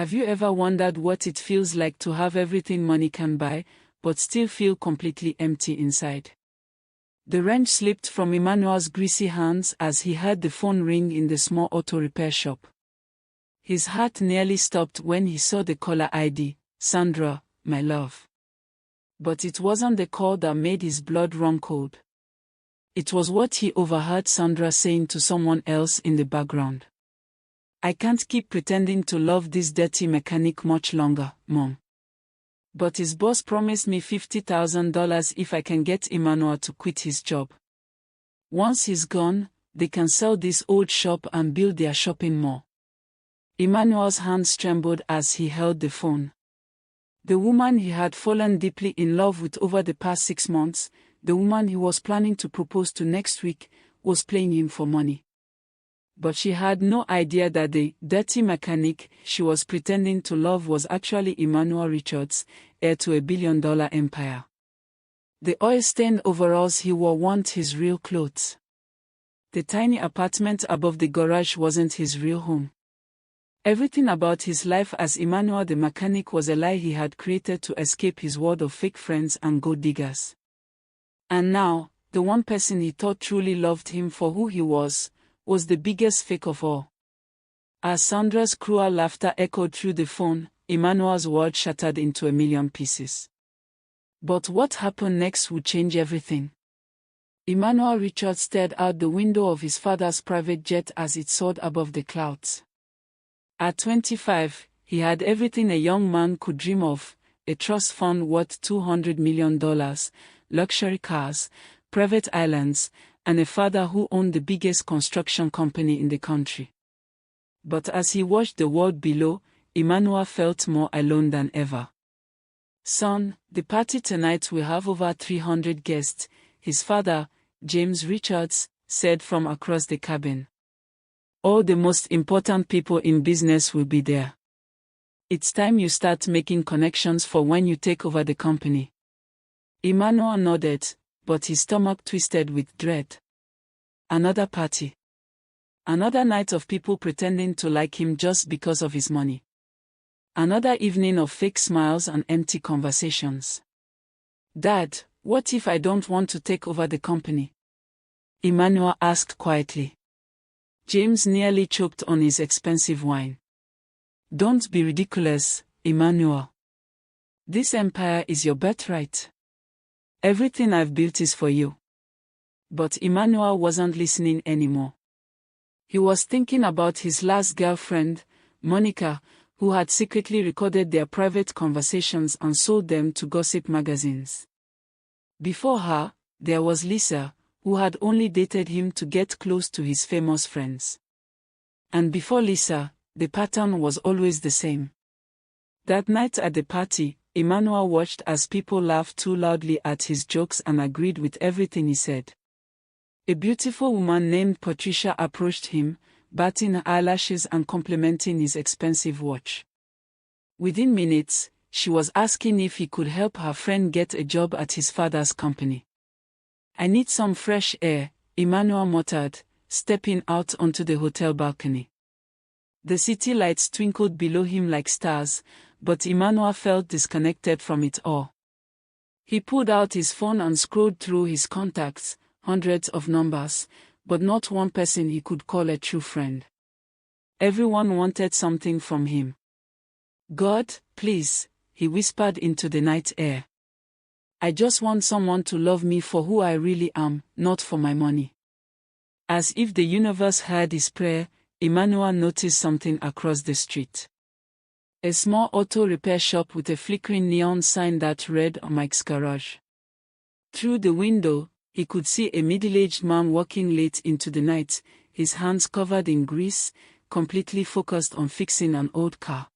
Have you ever wondered what it feels like to have everything money can buy, but still feel completely empty inside? The wrench slipped from Emmanuel's greasy hands as he heard the phone ring in the small auto repair shop. His heart nearly stopped when he saw the caller ID, Sandra, my love. But it wasn't the call that made his blood run cold. It was what he overheard Sandra saying to someone else in the background. I can't keep pretending to love this dirty mechanic much longer, Mom. But his boss promised me $50,000 if I can get Emmanuel to quit his job. Once he's gone, they can sell this old shop and build their shopping mall. Emmanuel's hands trembled as he held the phone. The woman he had fallen deeply in love with over the past 6 months, the woman he was planning to propose to next week, was playing him for money. But she had no idea that the dirty mechanic she was pretending to love was actually Emmanuel Richards, heir to a billion-dollar empire. The oil-stained overalls he wore weren't his real clothes. The tiny apartment above the garage wasn't his real home. Everything about his life as Emmanuel the mechanic was a lie he had created to escape his world of fake friends and gold diggers. And now, the one person he thought truly loved him for who he was the biggest fake of all. As Sandra's cruel laughter echoed through the phone, Emmanuel's world shattered into a million pieces. But what happened next would change everything. Emmanuel Richards stared out the window of his father's private jet as it soared above the clouds. At 25, he had everything a young man could dream of: a trust fund worth $200 million, luxury cars, private islands, and a father who owned the biggest construction company in the country. But as he watched the world below, Emmanuel felt more alone than ever. Son, the party tonight will have over 300 guests, his father, James Richards, said from across the cabin. All the most important people in business will be there. It's time you start making connections for when you take over the company. Emmanuel nodded, but his stomach twisted with dread. Another party. Another night of people pretending to like him just because of his money. Another evening of fake smiles and empty conversations. Dad, what if I don't want to take over the company? Emmanuel asked quietly. James nearly choked on his expensive wine. Don't be ridiculous, Emmanuel. This empire is your birthright. Everything I've built is for you. But Emmanuel wasn't listening anymore. He was thinking about his last girlfriend, Monica, who had secretly recorded their private conversations and sold them to gossip magazines. Before her, there was Lisa, who had only dated him to get close to his famous friends. And before Lisa, the pattern was always the same. That night at the party, Emmanuel watched as people laughed too loudly at his jokes and agreed with everything he said. A beautiful woman named Patricia approached him, batting her eyelashes and complimenting his expensive watch. Within minutes, she was asking if he could help her friend get a job at his father's company. I need some fresh air, Emmanuel muttered, stepping out onto the hotel balcony. The city lights twinkled below him like stars, but Emmanuel felt disconnected from it all. He pulled out his phone and scrolled through his contacts, hundreds of numbers, but not one person he could call a true friend. Everyone wanted something from him. God, please, he whispered into the night air. I just want someone to love me for who I really am, not for my money. As if the universe heard his prayer, Emmanuel noticed something across the street. A small auto repair shop with a flickering neon sign that read Mike's Garage. Through the window, he could see a middle-aged man walking late into the night, his hands covered in grease, completely focused on fixing an old car.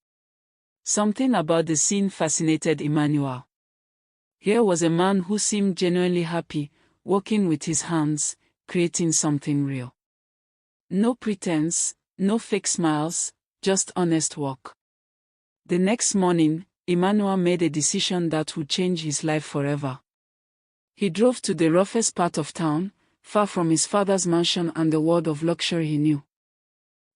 Something about the scene fascinated Emmanuel. Here was a man who seemed genuinely happy, working with his hands, creating something real. No pretense, no fake smiles, just honest work. The next morning, Emmanuel made a decision that would change his life forever. He drove to the roughest part of town, far from his father's mansion and the world of luxury he knew.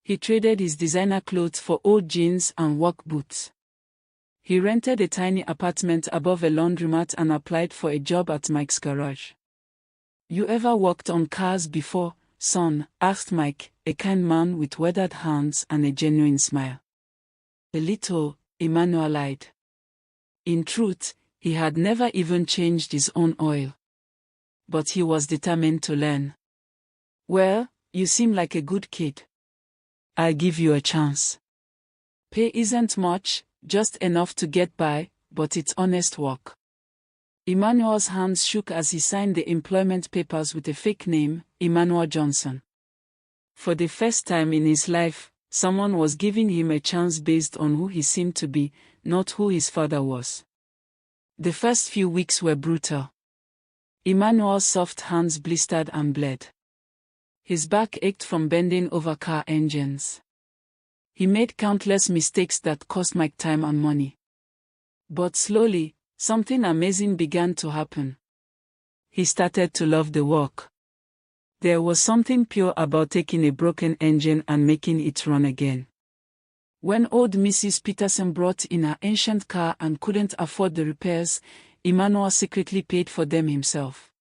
He traded his designer clothes for old jeans and work boots. He rented a tiny apartment above a laundromat and applied for a job at Mike's garage. "You ever worked on cars before, son?" asked Mike, a kind man with weathered hands and a genuine smile. "A little," Emmanuel lied. In truth, he had never even changed his own oil. But he was determined to learn. "Well, you seem like a good kid. I'll give you a chance. Pay isn't much, just enough to get by, but it's honest work." Emmanuel's hands shook as he signed the employment papers with a fake name, Emmanuel Johnson. For the first time in his life, someone was giving him a chance based on who he seemed to be, not who his father was. The first few weeks were brutal. Emmanuel's soft hands blistered and bled. His back ached from bending over car engines. He made countless mistakes that cost Mike time and money. But slowly, something amazing began to happen. He started to love the work. There was something pure about taking a broken engine and making it run again. When old Mrs. Peterson brought in her ancient car and couldn't afford the repairs, Emmanuel secretly paid for them himself.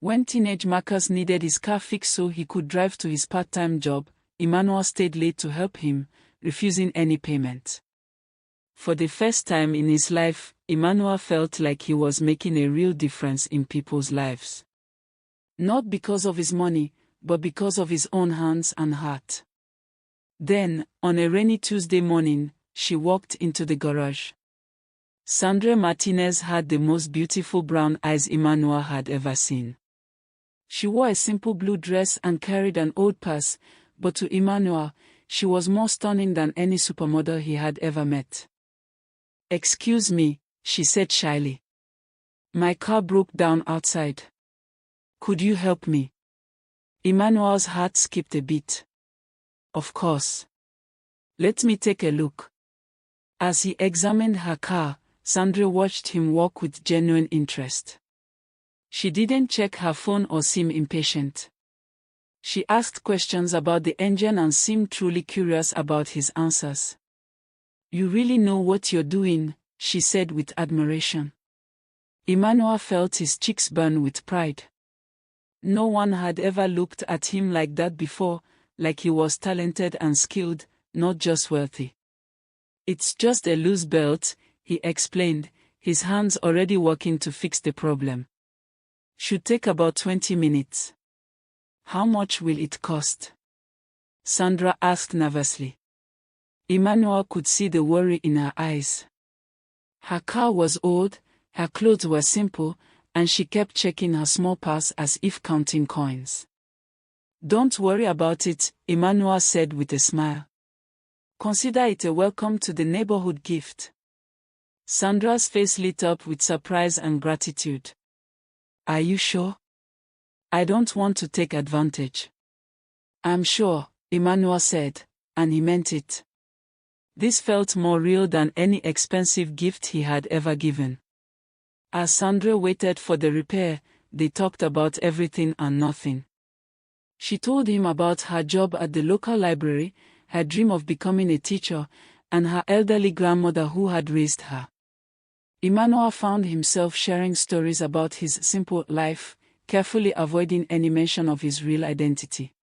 When teenage Marcus needed his car fixed so he could drive to his part-time job, Emmanuel stayed late to help him, refusing any payment. For the first time in his life, Emmanuel felt like he was making a real difference in people's lives. Not because of his money, but because of his own hands and heart. Then, on a rainy Tuesday morning, she walked into the garage. Sandra Martinez had the most beautiful brown eyes Emmanuel had ever seen. She wore a simple blue dress and carried an old purse, but to Emmanuel, she was more stunning than any supermodel he had ever met. "Excuse me," she said shyly. "My car broke down outside. Could you help me?" Emmanuel's heart skipped a beat. "Of course. Let me take a look." As he examined her car, Sandra watched him walk with genuine interest. She didn't check her phone or seem impatient. She asked questions about the engine and seemed truly curious about his answers. "You really know what you're doing," she said with admiration. Emmanuel felt his cheeks burn with pride. No one had ever looked at him like that before, like he was talented and skilled, not just wealthy. "It's just a loose belt," he explained, his hands already working to fix the problem. "Should take about 20 minutes. How much will it cost?" Sandra asked nervously. Emmanuel could see the worry in her eyes. Her car was old, her clothes were simple, and she kept checking her small purse as if counting coins. "Don't worry about it," Emmanuel said with a smile. "Consider it a welcome to the neighborhood gift." Sandra's face lit up with surprise and gratitude. "Are you sure? I don't want to take advantage." "I'm sure," Emmanuel said, and he meant it. This felt more real than any expensive gift he had ever given. As Sandra waited for the repair, they talked about everything and nothing. She told him about her job at the local library, her dream of becoming a teacher, and her elderly grandmother who had raised her. Emmanuel found himself sharing stories about his simple life, carefully avoiding any mention of his real identity.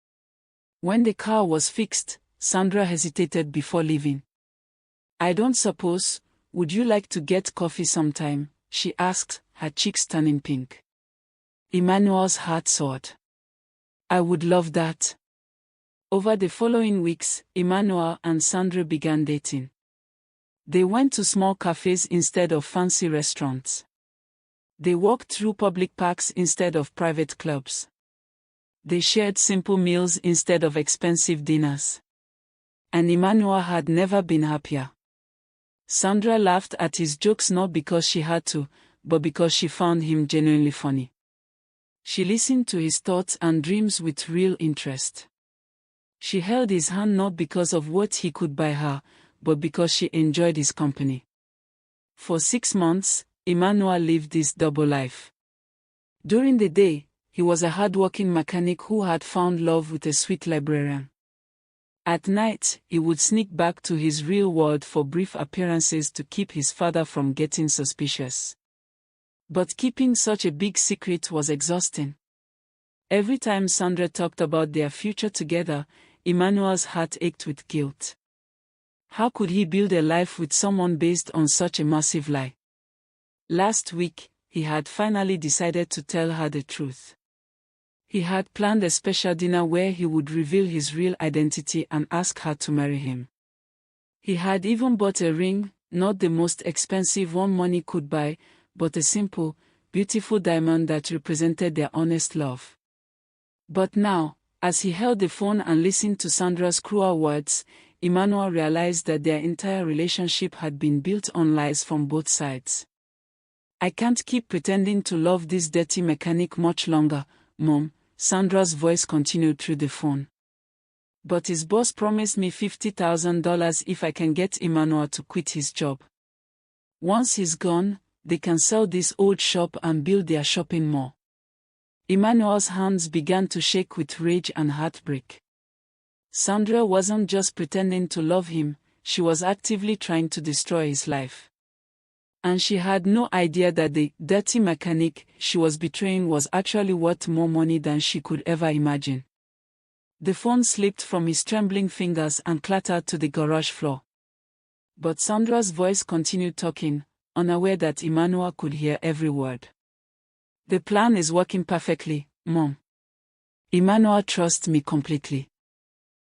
When the car was fixed, Sandra hesitated before leaving. "I don't suppose, would you like to get coffee sometime?" she asked, her cheeks turning pink. Emmanuel's heart soared. "I would love that." Over the following weeks, Emmanuel and Sandra began dating. They went to small cafes instead of fancy restaurants. They walked through public parks instead of private clubs. They shared simple meals instead of expensive dinners. And Emmanuel had never been happier. Sandra laughed at his jokes not because she had to, but because she found him genuinely funny. She listened to his thoughts and dreams with real interest. She held his hand not because of what he could buy her, but because she enjoyed his company. For 6 months, Emmanuel lived this double life. During the day, he was a hard-working mechanic who had found love with a sweet librarian. At night, he would sneak back to his real world for brief appearances to keep his father from getting suspicious. But keeping such a big secret was exhausting. Every time Sandra talked about their future together, Emmanuel's heart ached with guilt. How could he build a life with someone based on such a massive lie? Last week, he had finally decided to tell her the truth. He had planned a special dinner where he would reveal his real identity and ask her to marry him. He had even bought a ring, not the most expensive one money could buy, but a simple, beautiful diamond that represented their honest love. But now, as he held the phone and listened to Sandra's cruel words, Emmanuel realized that their entire relationship had been built on lies from both sides. "I can't keep pretending to love this dirty mechanic much longer, Mom," Sandra's voice continued through the phone. "But his boss promised me $50,000 if I can get Emmanuel to quit his job. Once he's gone, they can sell this old shop and build their shopping mall." Emmanuel's hands began to shake with rage and heartbreak. Sandra wasn't just pretending to love him, she was actively trying to destroy his life. And she had no idea that the dirty mechanic she was betraying was actually worth more money than she could ever imagine. The phone slipped from his trembling fingers and clattered to the garage floor. But Sandra's voice continued talking, unaware that Emmanuel could hear every word. "The plan is working perfectly, Mom. Emmanuel trusts me completely.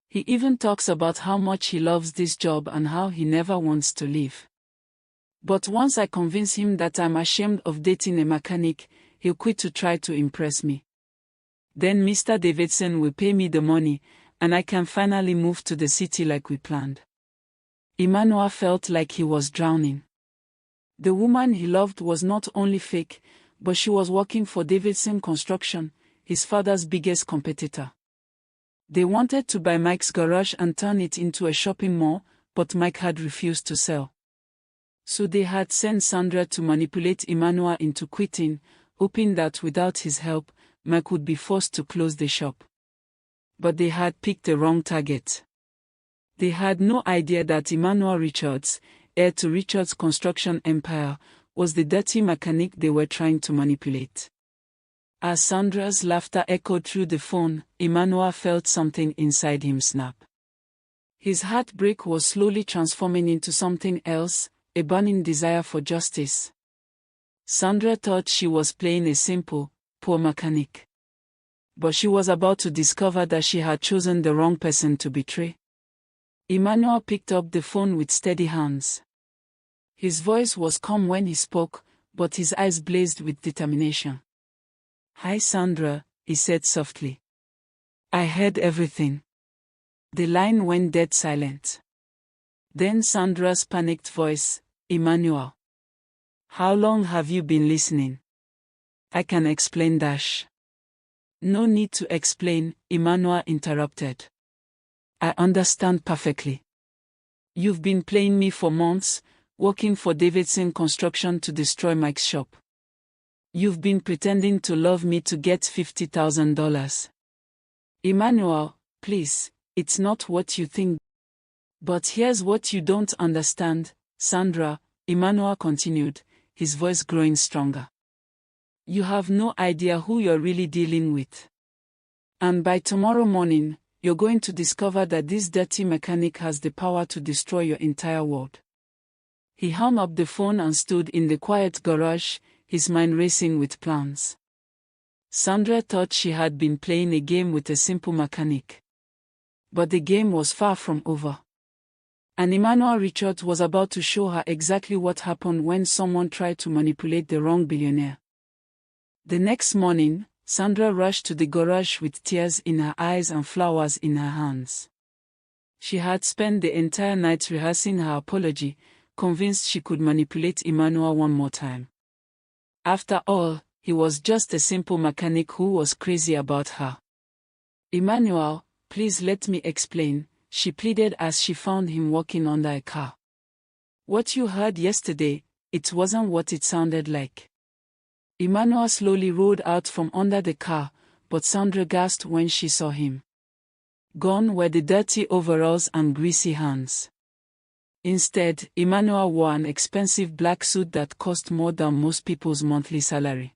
He even talks about how much he loves this job and how he never wants to leave. But once I convince him that I'm ashamed of dating a mechanic, he'll quit to try to impress me. Then Mr. Davidson will pay me the money, and I can finally move to the city like we planned." Emmanuel felt like he was drowning. The woman he loved was not only fake, but she was working for Davidson Construction, his father's biggest competitor. They wanted to buy Mike's garage and turn it into a shopping mall, but Mike had refused to sell. So they had sent Sandra to manipulate Emmanuel into quitting, hoping that without his help, Mike would be forced to close the shop. But they had picked the wrong target. They had no idea that Emmanuel Richards, heir to Richards' construction empire, was the dirty mechanic they were trying to manipulate. As Sandra's laughter echoed through the phone, Emmanuel felt something inside him snap. His heartbreak was slowly transforming into something else, a burning desire for justice. Sandra thought she was playing a simple, poor mechanic. But she was about to discover that she had chosen the wrong person to betray. Emmanuel picked up the phone with steady hands. His voice was calm when he spoke, but his eyes blazed with determination. "Hi Sandra," he said softly. "I heard everything." The line went dead silent. Then Sandra's panicked voice, "Emmanuel. How long have you been listening? I can explain dash." "No need to explain," Emmanuel interrupted. "I understand perfectly. You've been playing me for months, working for Davidson Construction to destroy Mike's shop. You've been pretending to love me to get $50,000. Emmanuel, please, it's not what you think. But here's what you don't understand, Sandra," Emmanuel continued, his voice growing stronger. "You have no idea who you're really dealing with. And by tomorrow morning, you're going to discover that this dirty mechanic has the power to destroy your entire world." He hung up the phone and stood in the quiet garage, his mind racing with plans. Sandra thought she had been playing a game with a simple mechanic. But the game was far from over. And Emmanuel Richards was about to show her exactly what happened when someone tried to manipulate the wrong billionaire. The next morning, Sandra rushed to the garage with tears in her eyes and flowers in her hands. She had spent the entire night rehearsing her apology, convinced she could manipulate Emmanuel one more time. After all, he was just a simple mechanic who was crazy about her. "Emmanuel, please let me explain," she pleaded as she found him walking under a car. "What you heard yesterday, it wasn't what it sounded like." Emmanuel slowly rolled out from under the car, but Sandra gasped when she saw him. Gone were the dirty overalls and greasy hands. Instead, Emmanuel wore an expensive black suit that cost more than most people's monthly salary.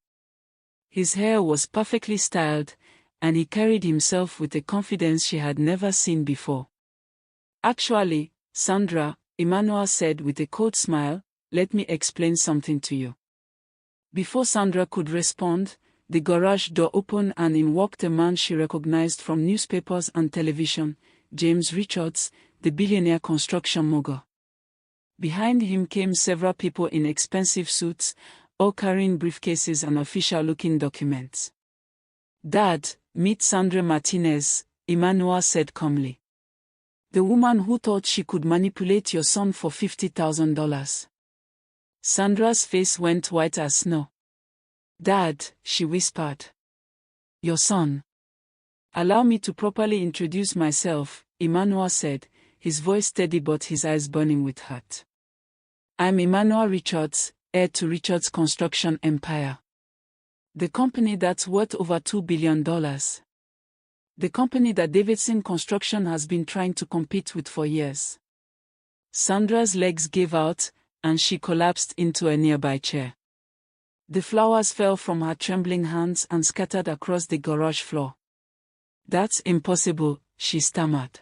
His hair was perfectly styled, and he carried himself with a confidence she had never seen before. "Actually, Sandra," Emmanuel said with a cold smile, "let me explain something to you." Before Sandra could respond, the garage door opened and in walked a man she recognized from newspapers and television, James Richards, the billionaire construction mogul. Behind him came several people in expensive suits, all carrying briefcases and official-looking documents. "Dad, meet Sandra Martinez," Emmanuel said calmly. "The woman who thought she could manipulate your son for $50,000. Sandra's face went white as snow. "Dad," she whispered. "Your son." "Allow me to properly introduce myself," Emmanuel said, his voice steady but his eyes burning with hurt. "I'm Emmanuel Richards, heir to Richards Construction Empire. The company that's worth over $2 billion. The company that Davidson Construction has been trying to compete with for years." Sandra's legs gave out, and she collapsed into a nearby chair. The flowers fell from her trembling hands and scattered across the garage floor. "That's impossible," she stammered.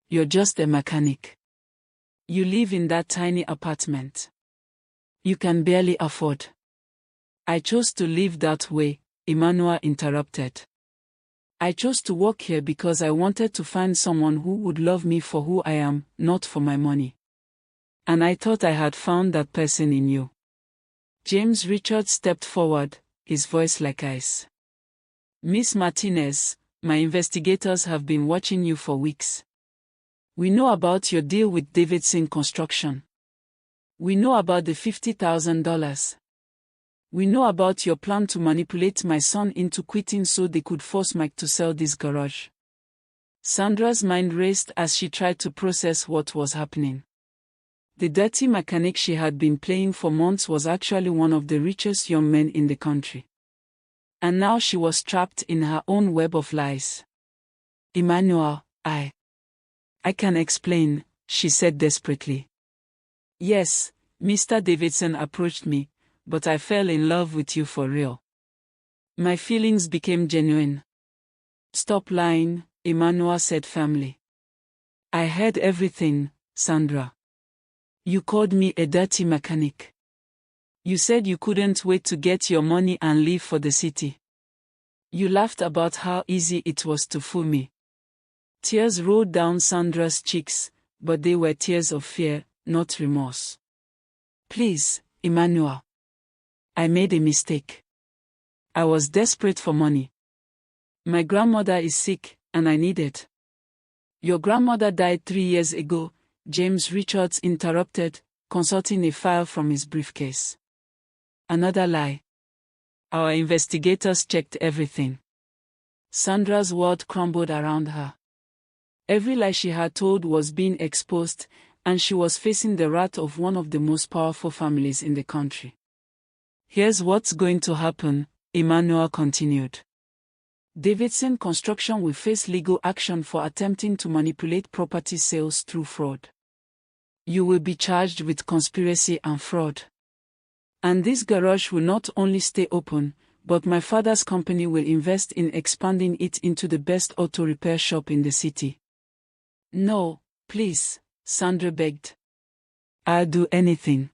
"You're just a mechanic. You live in that tiny apartment. You can barely afford." "I chose to live that way," Emmanuel interrupted. "I chose to work here because I wanted to find someone who would love me for who I am, not for my money. And I thought I had found that person in you." James Richards stepped forward, his voice like ice. "Miss Martinez, my investigators have been watching you for weeks. We know about your deal with Davidson Construction. We know about the $50,000. We know about your plan to manipulate my son into quitting so they could force Mike to sell this garage." Sandra's mind raced as she tried to process what was happening. The dirty mechanic she had been playing for months was actually one of the richest young men in the country. And now she was trapped in her own web of lies. "Emmanuel, I can explain," she said desperately. "Yes, Mr. Davidson approached me, but I fell in love with you for real. My feelings became genuine." "Stop lying," Emmanuel said firmly. "I heard everything, Sandra. You called me a dirty mechanic. You said you couldn't wait to get your money and leave for the city. You laughed about how easy it was to fool me." Tears rolled down Sandra's cheeks, but they were tears of fear, not remorse. "Please, Emmanuel. I made a mistake. I was desperate for money. My grandmother is sick, and I need it." "Your grandmother died 3 years ago," James Richards interrupted, consulting a file from his briefcase. "Another lie. Our investigators checked everything." Sandra's world crumbled around her. Every lie she had told was being exposed, and she was facing the wrath of one of the most powerful families in the country. "Here's what's going to happen," Emmanuel continued. "Davidson Construction will face legal action for attempting to manipulate property sales through fraud. You will be charged with conspiracy and fraud. And this garage will not only stay open, but my father's company will invest in expanding it into the best auto repair shop in the city." "No, please," Sandra begged. "I'll do anything.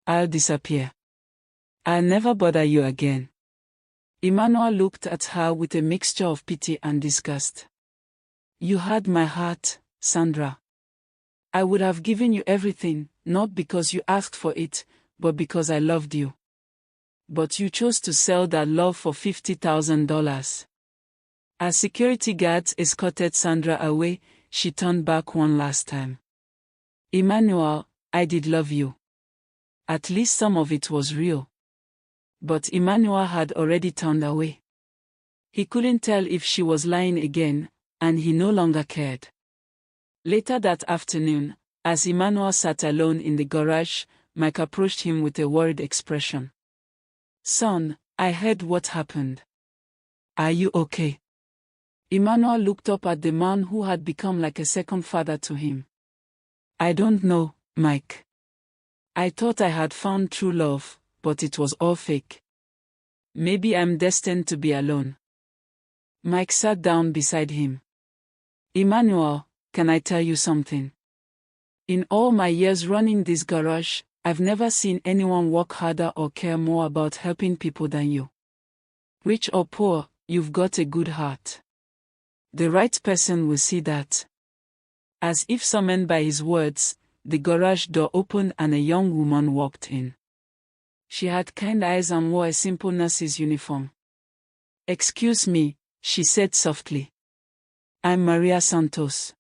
I'll disappear. I'll never bother you again." Emmanuel looked at her with a mixture of pity and disgust. "You had my heart, Sandra. I would have given you everything, not because you asked for it, but because I loved you. But you chose to sell that love for $50,000. As security guards escorted Sandra away, she turned back one last time. "Emmanuel, I did love you. At least some of it was real." But Emmanuel had already turned away. He couldn't tell if she was lying again, and he no longer cared. Later that afternoon, as Emmanuel sat alone in the garage, Mike approached him with a worried expression. "Son, I heard what happened. Are you okay?" Emmanuel looked up at the man who had become like a second father to him. I don't know, Mike. I thought I had found true love, but it was all fake. Maybe I'm destined to be alone. Mike sat down beside him. Emmanuel, can I tell you something? In all my years running this garage, I've never seen anyone work harder or care more about helping people than you. Rich or poor, you've got a good heart. The right person will see that. As if summoned by his words, the garage door opened and a young woman walked in. She had kind eyes and wore a simple nurse's uniform. Excuse me, she said softly. I'm Maria Santos.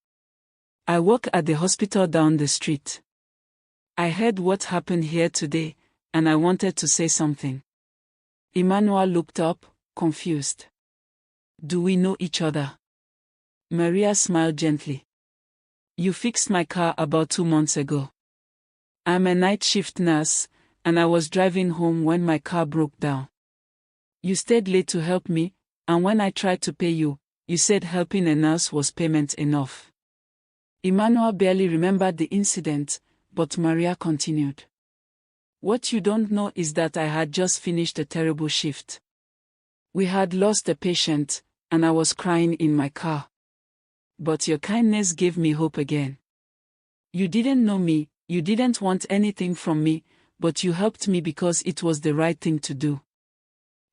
I work at the hospital down the street. I heard what happened here today, and I wanted to say something. Emmanuel looked up, confused. Do we know each other? Maria smiled gently. You fixed my car about 2 months ago. I'm a night shift nurse, and I was driving home when my car broke down. You stayed late to help me, and when I tried to pay you, you said helping a nurse was payment enough. Emmanuel barely remembered the incident, but Maria continued. What you don't know is that I had just finished a terrible shift. We had lost a patient, and I was crying in my car. But your kindness gave me hope again. You didn't know me, you didn't want anything from me, but you helped me because it was the right thing to do.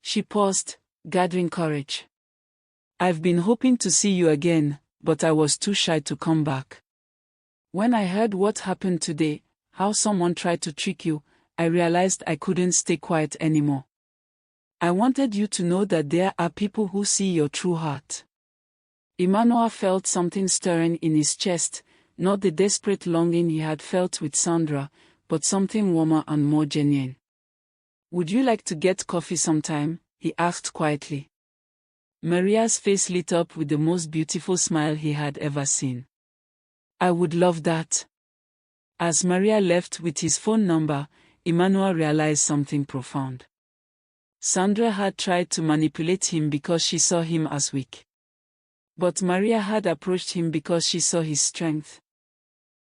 She paused, gathering courage. I've been hoping to see you again, but I was too shy to come back. When I heard what happened today, how someone tried to trick you, I realized I couldn't stay quiet anymore. I wanted you to know that there are people who see your true heart. Emmanuel felt something stirring in his chest, not the desperate longing he had felt with Sandra, but something warmer and more genuine. Would you like to get coffee sometime? He asked quietly. Maria's face lit up with the most beautiful smile he had ever seen. I would love that. As Maria left with his phone number, Emmanuel realized something profound. Sandra had tried to manipulate him because she saw him as weak. But Maria had approached him because she saw his strength.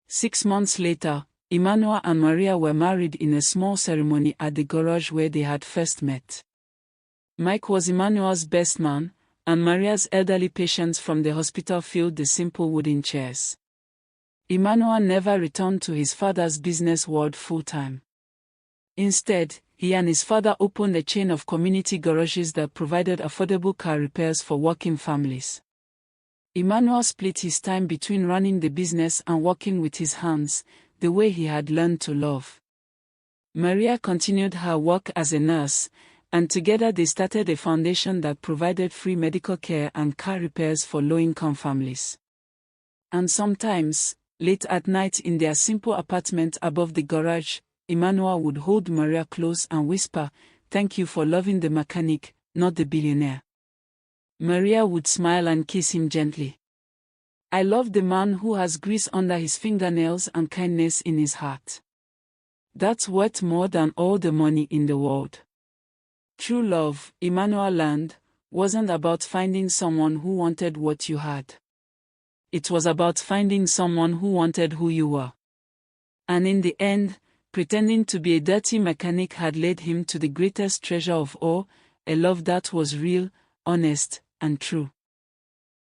6 months later, Emmanuel and Maria were married in a small ceremony at the garage where they had first met. Mike was Emmanuel's best man, and Maria's elderly patients from the hospital filled the simple wooden chairs. Emmanuel never returned to his father's business world full-time. Instead, he and his father opened a chain of community garages that provided affordable car repairs for working families. Emmanuel split his time between running the business and working with his hands, the way he had learned to love. Maria continued her work as a nurse, and together they started a foundation that provided free medical care and car repairs for low-income families. And sometimes, late at night in their simple apartment above the garage, Emmanuel would hold Maria close and whisper, "Thank you for loving the mechanic, not the billionaire." Maria would smile and kiss him gently. I love the man who has grease under his fingernails and kindness in his heart. That's worth more than all the money in the world. True love, Emmanuel learned, wasn't about finding someone who wanted what you had. It was about finding someone who wanted who you were. And in the end, pretending to be a dirty mechanic had led him to the greatest treasure of all, a love that was real, honest, and true.